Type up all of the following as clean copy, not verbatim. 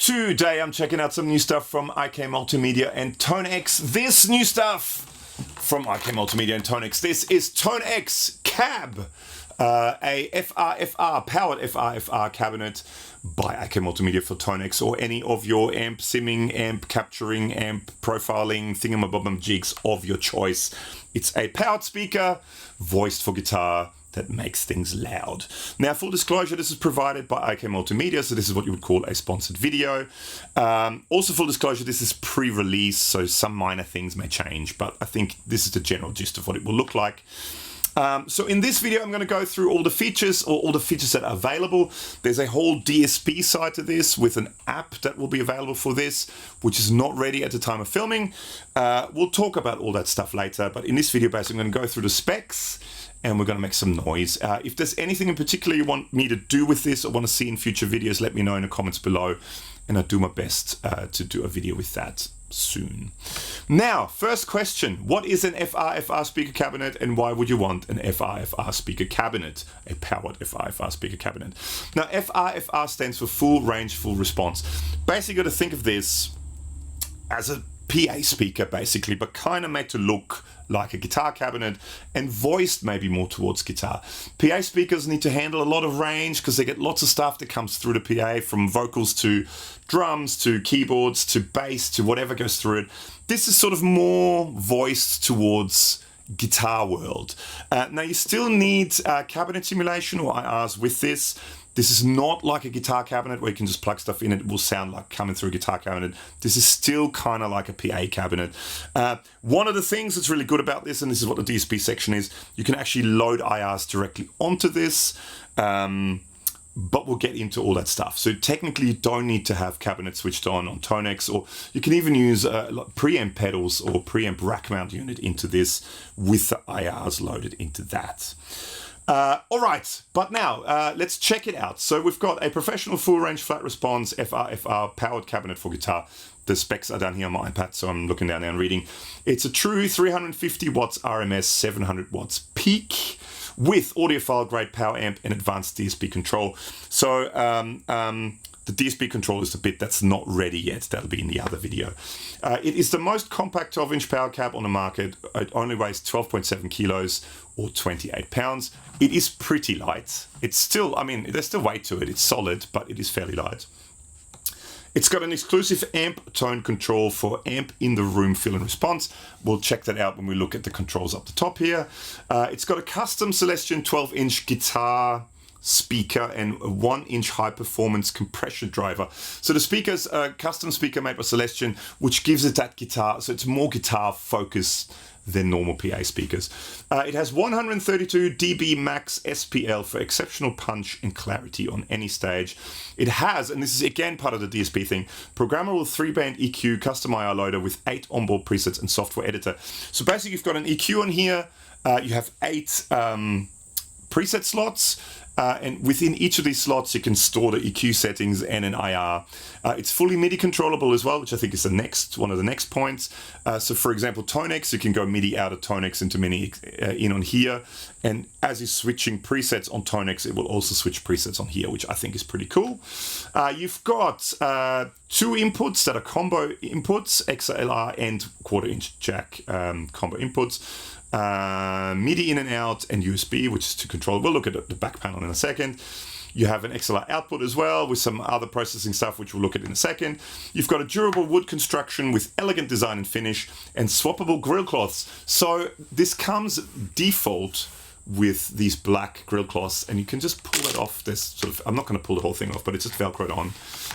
Today I'm checking out some new stuff from IK Multimedia and ToneX. This new stuff from IK Multimedia and ToneX. This is ToneX CAB, a FRFR, powered FRFR cabinet by IK Multimedia for ToneX or any of your amp simming, amp capturing, amp profiling, thingamabobbum jigs of your choice. It's a powered speaker, voiced for guitar, that makes things loud. Now, full disclosure, this is provided by IK Multimedia, so this is what you would call a sponsored video. Also, full disclosure, this is pre-release, so some minor things may change, but I think this is the general gist of what it will look like. So in this video, I'm going to go through all the features, or all the features that are available. There's a whole DSP side to this with an app that will be available for this, which is not ready at the time of filming. We'll talk about all that stuff later, but in this video, basically, I'm going to go through the specs and we're going to make some noise. If there's anything in particular you want me to do with this or want to see in future videos, let me know in the comments below, and I'll do my best to do a video with that soon. Now, first question, what is an FRFR speaker cabinet and why would you want an FRFR speaker cabinet, a powered FRFR speaker cabinet? Now, FRFR stands for full range, full response. Basically, you got to think of this as a PA speaker, basically, but kind of made to look like a guitar cabinet and voiced maybe more towards guitar. PA speakers need to handle a lot of range because they get lots of stuff that comes through the PA, from vocals to drums to keyboards to bass to whatever goes through it. This is sort of more voiced towards guitar world. Now, you still need cabinet simulation or IRs with this. This is not like a guitar cabinet where you can just plug stuff in and it will sound like coming through a guitar cabinet. This is still kind of like a PA cabinet. One of the things that's really good about this, and this is what the DSP section is, you can actually load IRs directly onto this, but we'll get into all that stuff. So technically you don't need to have cabinet switched on ToneX, or you can even use preamp pedals or preamp rack mount unit into this with the IRs loaded into that. All right, but now let's check it out. So we've got a professional full range flat response FRFR powered cabinet for guitar. The specs are down here on my iPad, so I'm looking down there and reading. It's a true 350 watts RMS, 700 watts peak with audiophile grade power amp and advanced DSP control. So the DSP control is the bit that's not ready yet. That'll be in the other video. It is the most compact 12-inch power cab on the market. It only weighs 12.7 kilos or 28 pounds. It is pretty light. It's still, I mean, there's still weight to it. It's solid, but it is fairly light. It's got an exclusive amp tone control for amp in the room fill and response. We'll check that out when we look at the controls up the top here. It's got a custom Celestion 12-inch guitar speaker and a 1-inch high performance compression driver. So the speaker's a custom speaker made by Celestion, which gives it that guitar, so it's more guitar focused than normal PA speakers. It has 132 dB max SPL for exceptional punch and clarity on any stage. It has, and this is again part of the DSP thing, programmable 3-band EQ custom IR loader with 8 onboard presets and software editor. So basically you've got an EQ on here, you have 8 preset slots, and within each of these slots you can store the EQ settings and an IR. It's fully MIDI controllable as well, which I think is one of the next points. So for example, ToneX, you can go MIDI out of ToneX into MIDI in on here, and as you're switching presets on ToneX, it will also switch presets on here, which I think is pretty cool. You've got 2 inputs that are combo inputs, XLR and 1/4-inch jack combo inputs. MIDI in and out, and USB, which is to control. We'll look at the back panel in a second. You have an XLR output as well with some other processing stuff, which we'll look at in a second. You've got a durable wood construction with elegant design and finish and swappable grill cloths. So this comes default with these black grill cloths, and you can just pull it off. This sort of, I'm not going to pull the whole thing off, but it's just Velcroed on.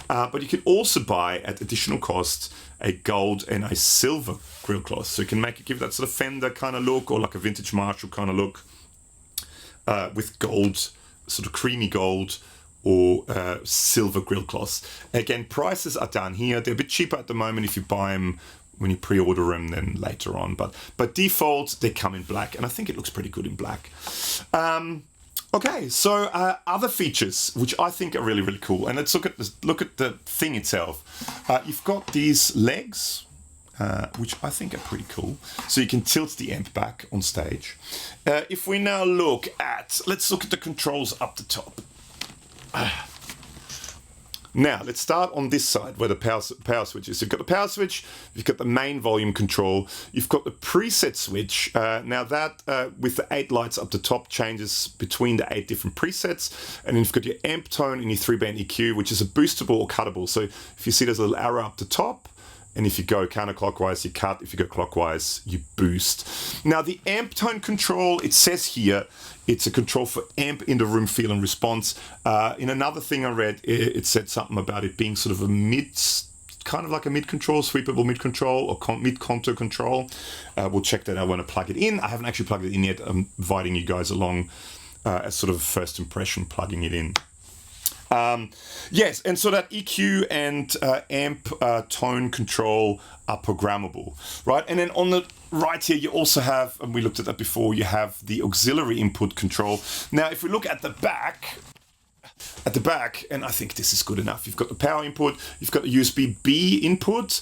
But you can also buy at additional cost a gold and a silver grill cloth, so you can give that sort of Fender kind of look, or like a vintage Marshall kind of look, with gold, sort of creamy gold, or silver grill cloths. Again, prices are down here. They're a bit cheaper at the moment if you buy them when you pre-order them than later on, but default they come in black, and I think it looks pretty good in black. Okay, so other features which I think are really, really cool, and let's look at the thing itself. You've got these legs, which I think are pretty cool. So you can tilt the amp back on stage. If we now let's look at the controls up the top. Now, let's start on this side where the power switch is. You've got the power switch, you've got the main volume control, you've got the preset switch. Now that, with the 8 lights up the top, changes between the 8 different presets. And then you've got your amp tone and your 3-band EQ, which is a boostable or cuttable. So if you see there's a little arrow up the top, and if you go counterclockwise, you cut. If you go clockwise, you boost. Now, the amp tone control, it says here, it's a control for amp in the room feel and response. In another thing I read, it said something about it being sort of a kind of like a mid control, sweepable mid control or mid contour control. We'll check that out when I plug it in. I haven't actually plugged it in yet. I'm inviting you guys along as sort of a first impression, plugging it in. Yes, and so that EQ and amp tone control are programmable, right? And then on the right here, you also have, and we looked at that before, you have the auxiliary input control. Now, if we look at the back, and I think this is good enough. You've got the power input, you've got the USB-B input.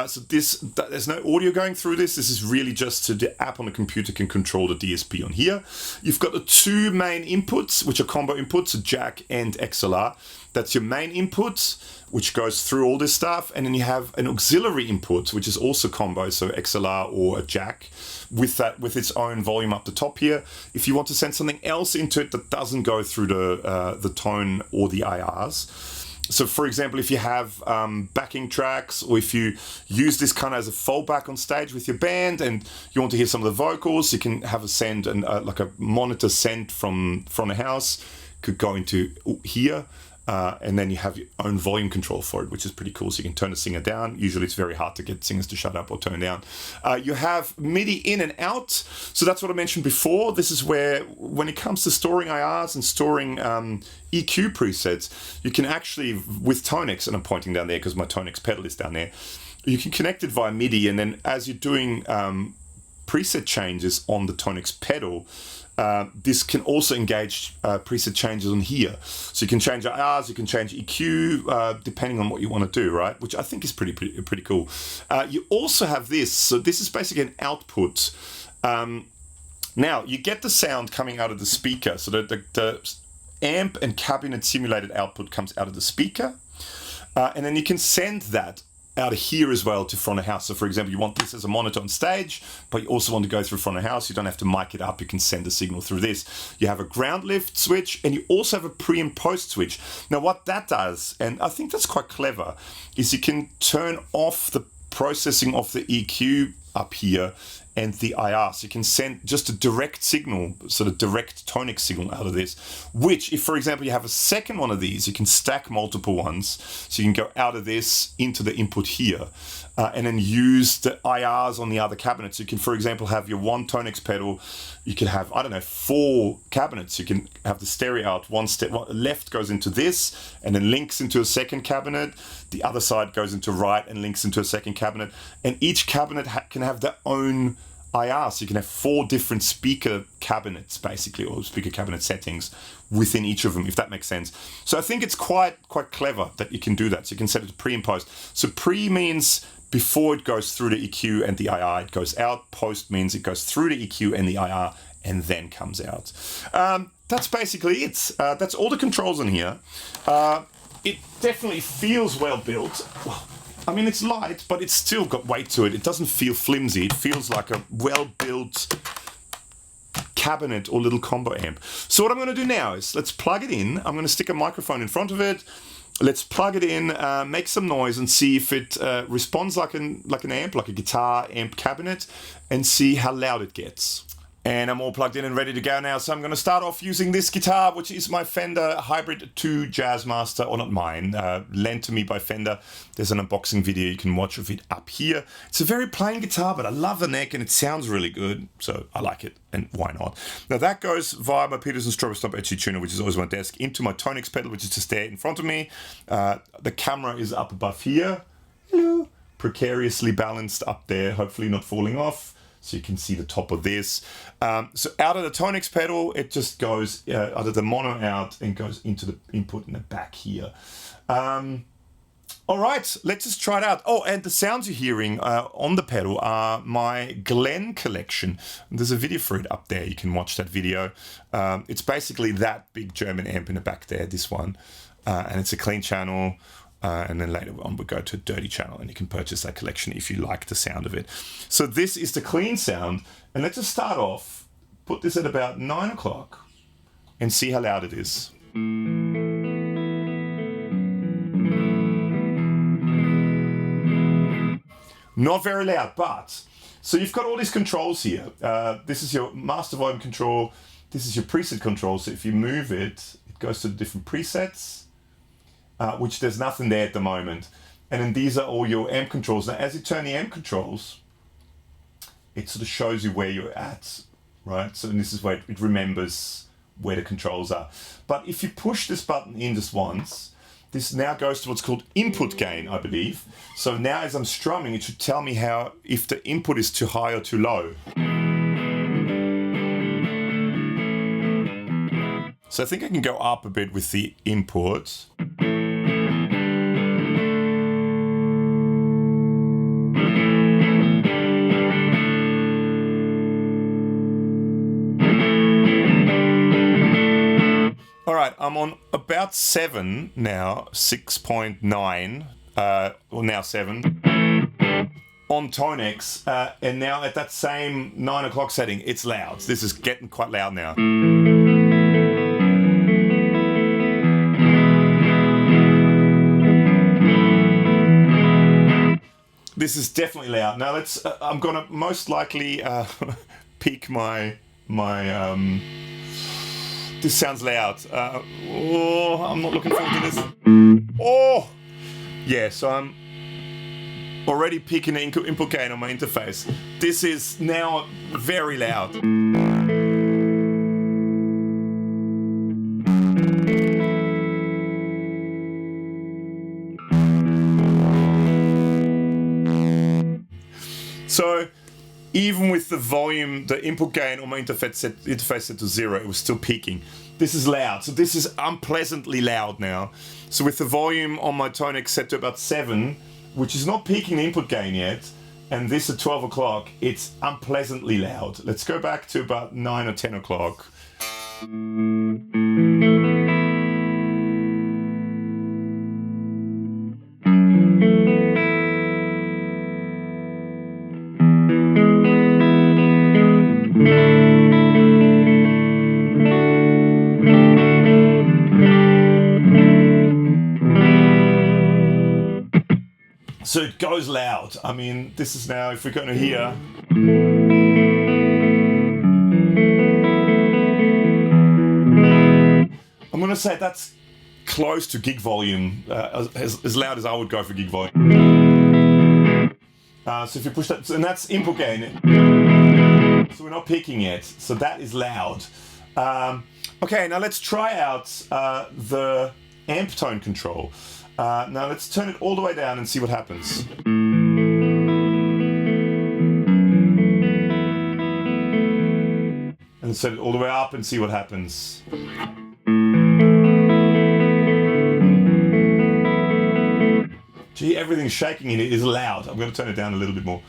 So there's no audio going through this. This is really just so the app on the computer can control the DSP on here. You've got the 2 main inputs, which are combo inputs, a jack and XLR. That's your main input, which goes through all this stuff. And then you have an auxiliary input, which is also combo, so XLR or a jack, with its own volume up the top here. If you want to send something else into it that doesn't go through the tone or the IRs. So for example, if you have backing tracks, or if you use this kind of as a fallback on stage with your band and you want to hear some of the vocals, you can have a send and like a monitor send from the house, could go into here. And then you have your own volume control for it, which is pretty cool. So you can turn the singer down. Usually it's very hard to get singers to shut up or turn down. You have MIDI in and out. So that's what I mentioned before. This is where, when it comes to storing IRs and storing EQ presets, you can actually, with ToneX, and I'm pointing down there because my ToneX pedal is down there, you can connect it via MIDI. And then as you're doing preset changes on the ToneX pedal, this can also engage preset changes on here. So you can change IRs, you can change EQ, depending on what you want to do, right? Which I think is pretty cool. You also have this. So this is basically an output. Now, you get the sound coming out of the speaker. So the amp and cabinet simulated output comes out of the speaker. And then you can send that out of here as well to front of house. So for example, you want this as a monitor on stage, but you also want to go through front of house. You don't have to mic it up. You can send a signal through this. You have a ground lift switch, and you also have a pre and post switch. Now what that does, and I think that's quite clever, is you can turn off the processing of the EQ up here and the IR. So you can send just a direct signal, sort of direct ToneX signal out of this, which if, for example, you have a second one of these, you can stack multiple ones. So you can go out of this into the input here and then use the IRs on the other cabinets. You can, for example, have your one ToneX pedal. You can have, I don't know, 4 cabinets. You can have the stereo out. One left goes into this and then links into a second cabinet. The other side goes into right and links into a second cabinet. And each cabinet can have their own IR, so you can have 4 different speaker cabinets, basically, or speaker cabinet settings within each of them, if that makes sense. So I think it's quite clever that you can do that. So you can set it to pre and post. So pre means before it goes through the EQ and the IR, it goes out. Post means it goes through the EQ and the IR and then comes out. That's basically it. That's all the controls in here. It definitely feels well built. I mean, it's light, but it's still got weight to it. It doesn't feel flimsy. It feels like a well-built cabinet or little combo amp. So what I'm going to do now is let's plug it in. I'm going to stick a microphone in front of it. Let's plug it in, make some noise, and see if it responds like an amp, like a guitar amp cabinet, and see how loud it gets. And I'm all plugged in and ready to go now, so I'm going to start off using this guitar, which is my Fender Hybrid 2 Jazzmaster, or not mine, lent to me by Fender. There's an unboxing video you can watch of it up here. It's a very plain guitar, but I love the neck and it sounds really good, so I like it, and why not? Now that goes via my Peterson Strawberry Stomp HC tuner, which is always on my desk, into my ToneX pedal, which is just there in front of me. The camera is up above here. Hello. Precariously balanced up there, hopefully not falling off. So you can see the top of this. So out of the ToneX pedal, it just goes out of the mono out and goes into the input in the back here. All right, let's just try it out. Oh, and the sounds you're hearing on the pedal are my Glen collection. There's a video for it up there. You can watch that video. It's basically that big German amp in the back there, this one. And it's a clean channel. And then later on we'll go to a dirty channel and you can purchase that collection if you like the sound of it. So this is the clean sound. And let's just start off, put this at about 9 o'clock and see how loud it is. Not very loud, but, so you've got all these controls here. This is your master volume control. This is your preset control. So if you move it, it goes to the different presets, which there's nothing there at the moment. And then these are all your amp controls. Now, as you turn the amp controls, it sort of shows you where you're at, right? So this is where it remembers where the controls are. But if you push this button in just once, this now goes to what's called input gain, I believe. So now as I'm strumming, it should tell me if the input is too high or too low. So I think I can go up a bit with the input. I'm on about 7 now, 6.9, or now 7, on ToneX, and now at that same 9 o'clock setting, it's loud. This is getting quite loud now. This is definitely loud. Now let's, I'm gonna most likely peak my this sounds loud. Oh, I'm not looking forward to this. Oh! Yeah, so I'm already peaking the input gain on my interface. This is now very loud. So, even with the volume, the input gain on my interface set to 0, it was still peaking. This is loud, so this is unpleasantly loud now. So with the volume on my ToneX set to about 7, which is not peaking the input gain yet, and this at 12 o'clock, it's unpleasantly loud. Let's go back to about 9 or 10 o'clock. So it goes loud. I mean, this is now, if we're going to hear. I'm going to say that's close to gig volume, as loud as I would go for gig volume. So if you push that, and that's input gain. So we're not peaking yet. So that is loud. Okay, now let's try out the amp tone control. Now let's turn it all the way down and see what happens. And set it all the way up and see what happens. Gee, everything's shaking and it is loud. I'm going to turn it down a little bit more.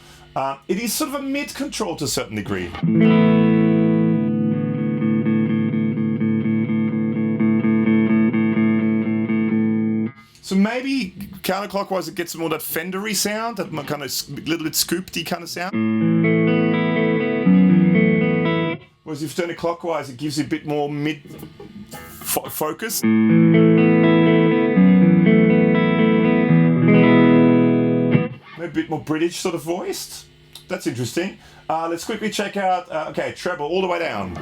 It is sort of a mid control to a certain degree. So maybe counterclockwise it gets more that Fendery sound, that kind of little bit scoopedy kind of sound. Whereas if you turn it clockwise, it gives you a bit more mid focus. Maybe a bit more British sort of voiced. That's interesting. Let's quickly check out, okay, treble all the way down.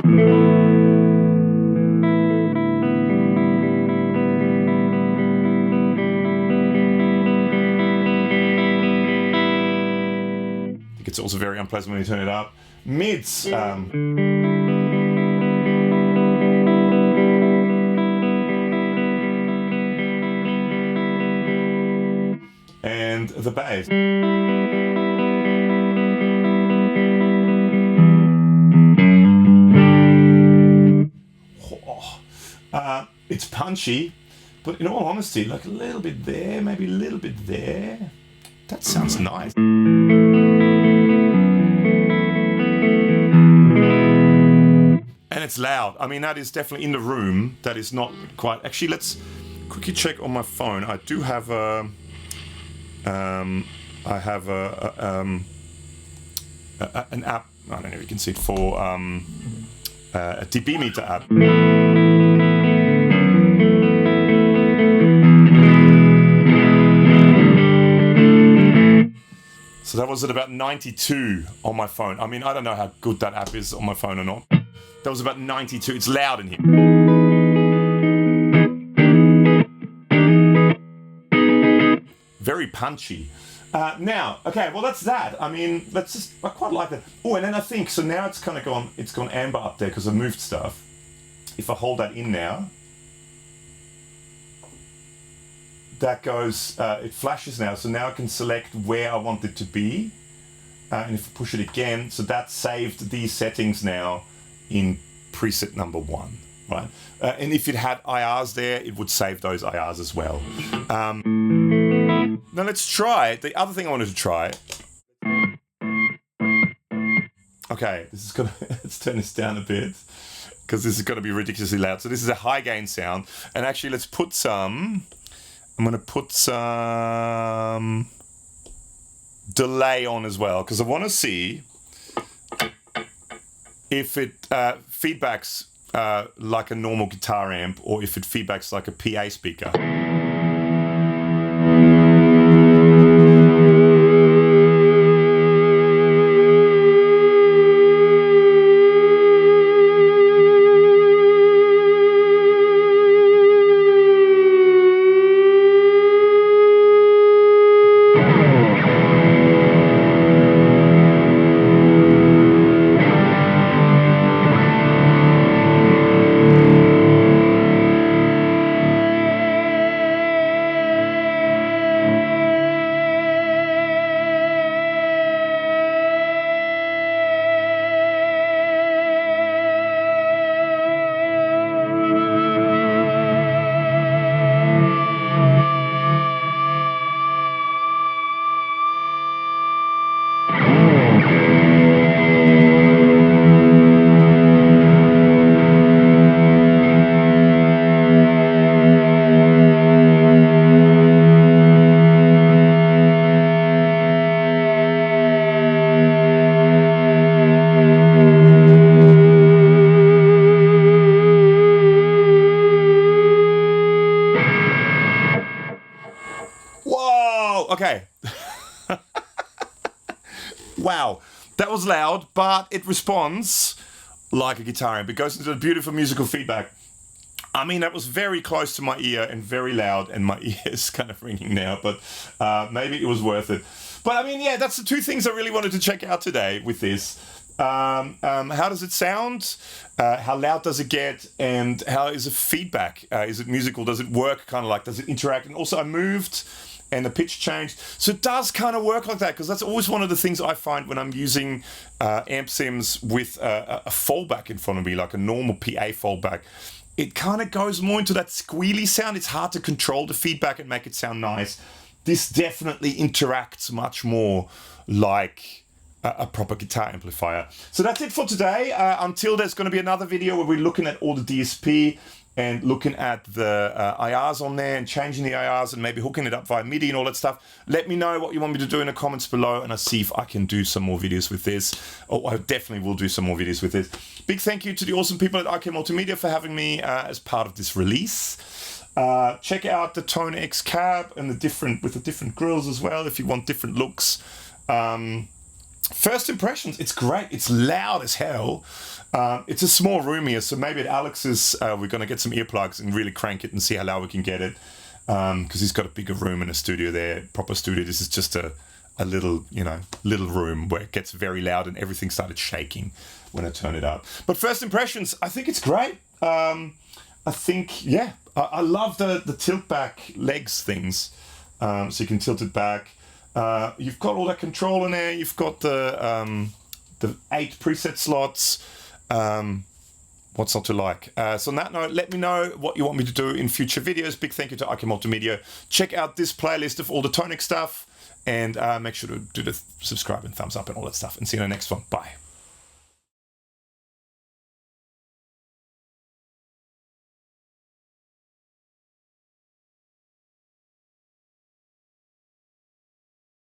It's also very unpleasant when you turn it up. Mids. And the bass. It's punchy, But in all honesty, like a little bit there, maybe a little bit there. That sounds nice. And it's loud. I mean, that is definitely in the room. That is not quite... Actually, let's quickly check on my phone. I do have a... an app, I don't know if you can see it, for a dB meter app. So that was at about 92 on my phone. I mean, I don't know how good that app is on my phone or not. That was about 92. It's loud in here. Very punchy. Now, okay, well that's that. I mean, I quite like that. Oh, and then I think, so now it's kind of gone amber up there because I moved stuff. If I hold that in now, that goes, it flashes now. So now I can select where I want it to be. And if I push it again, so that saved these settings now in preset number 1, right? And if it had IRs there, it would save those IRs as well. Now let's try the other thing I wanted to try. Okay, this is gonna, let's turn this down a bit because this is gonna be ridiculously loud. So this is a high gain sound. And actually let's put some, I'm gonna put some delay on as well because I wanna see if it feedbacks like a normal guitar amp or if it feedbacks like a PA speaker. Okay. Wow, that was loud, but it responds like a guitar amp. It goes into the beautiful musical feedback. I mean, that was very close to my ear and very loud, and my ear is kind of ringing now, but maybe it was worth it. But I mean, yeah, that's the two things I really wanted to check out today with this. How does it sound? How loud does it get? And how is the feedback? Is it musical? Does it work kind of like, does it interact? And also I moved and the pitch changed. So it does kind of work like that, because that's always one of the things I find when I'm using amp sims with a fallback in front of me, like a normal PA fallback. It kind of goes more into that squealy sound. It's hard to control the feedback and make it sound nice. This definitely interacts much more like a proper guitar amplifier. So that's it for today. Until there's going to be another video where we're looking at all the DSP and looking at the IRs on there and changing the IRs and maybe hooking it up via MIDI and all that stuff. Let me know what you want me to do in the comments below, and I'll see if I can do some more videos with this. Oh, I definitely will do some more videos with this. Big thank you to the awesome people at IK Multimedia for having me as part of this release. Check out the ToneX CAB and the different grills as well if you want different looks. First impressions, it's great. It's loud as hell. It's a small room here, so maybe at Alex's we're going to get some earplugs and really crank it and see how loud we can get it, because he's got a bigger room and a studio there, proper studio. This is just a little, little room where it gets very loud and everything started shaking when I turn it up. But first impressions, I think it's great. I think, yeah, I love the tilt back legs things, so you can tilt it back. You've got all that control in there. You've got the 8 preset slots. What's not to like? So on that note, let me know what you want me to do in future videos. Big thank you to IK Multimedia. Check out this playlist of all the ToneX stuff, and make sure to do the subscribe and thumbs up and all that stuff. And see you in the next one. Bye.